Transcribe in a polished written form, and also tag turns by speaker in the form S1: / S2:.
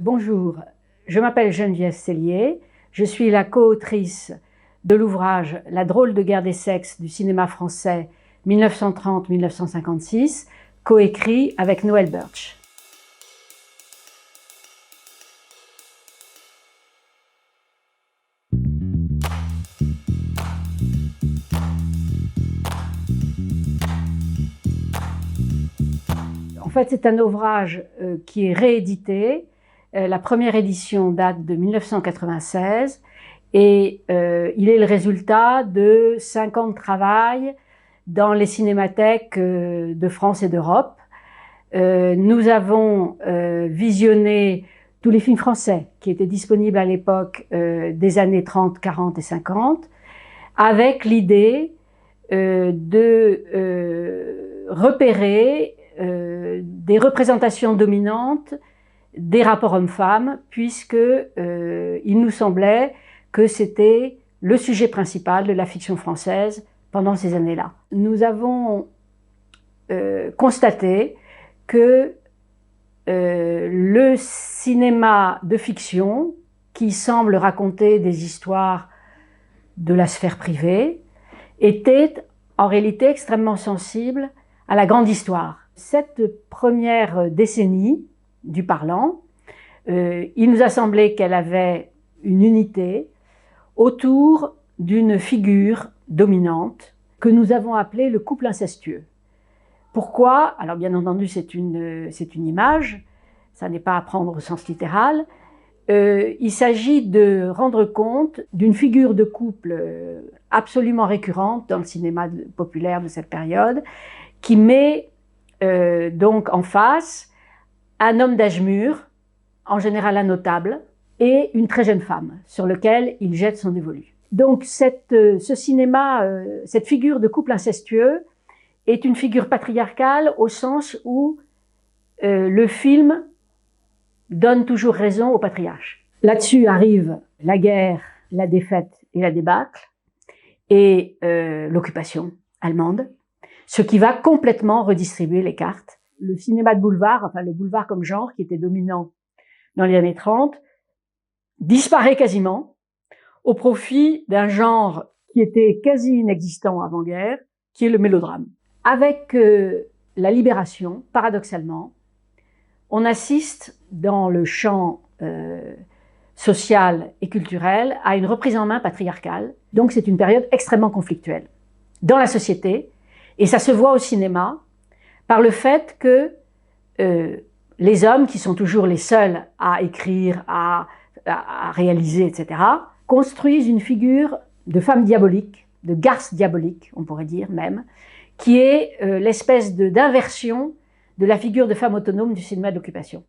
S1: Bonjour, je m'appelle Geneviève Sellier, je suis la co-autrice de l'ouvrage « La drôle de guerre des sexes du cinéma français 1930-1956 », coécrit avec Noël Birch. En fait, c'est un ouvrage qui est réédité. La première édition date de 1996 et il est le résultat de 5 ans de travail dans les cinémathèques de France et d'Europe. Nous avons visionné tous les films français qui étaient disponibles à l'époque des années 30, 40 et 50, avec l'idée de repérer des représentations dominantes des rapports hommes-femmes, puisque il nous semblait que c'était le sujet principal de la fiction française pendant ces années-là. Nous avons constaté que le cinéma de fiction, qui semble raconter des histoires de la sphère privée, était en réalité extrêmement sensible à la grande histoire. Cette première décennie du parlant, il nous a semblé qu'elle avait une unité autour d'une figure dominante que nous avons appelée le couple incestueux. Pourquoi? Alors bien entendu, c'est une image, ça n'est pas à prendre au sens littéral. Il s'agit de rendre compte d'une figure de couple absolument récurrente dans le cinéma populaire de cette période, qui met donc en face un homme d'âge mûr, en général un notable, et une très jeune femme, sur lequel il jette son dévolu. Donc ce cinéma, cette figure de couple incestueux, est une figure patriarcale au sens où le film donne toujours raison au patriarche. Là-dessus arrive la guerre, la défaite et la débâcle, et l'occupation allemande, ce qui va complètement redistribuer les cartes. Le cinéma de boulevard, enfin le boulevard comme genre, qui était dominant dans les années 30, disparaît quasiment au profit d'un genre qui était quasi inexistant avant-guerre, qui est le mélodrame. Avec la libération, paradoxalement, on assiste dans le champ social et culturel à une reprise en main patriarcale. Donc c'est une période extrêmement conflictuelle dans la société, et ça se voit au cinéma par le fait que les hommes, qui sont toujours les seuls à écrire, à réaliser, etc., construisent une figure de femme diabolique, de garce diabolique, on pourrait dire même, qui est l'espèce d'inversion de la figure de femme autonome du cinéma d'occupation.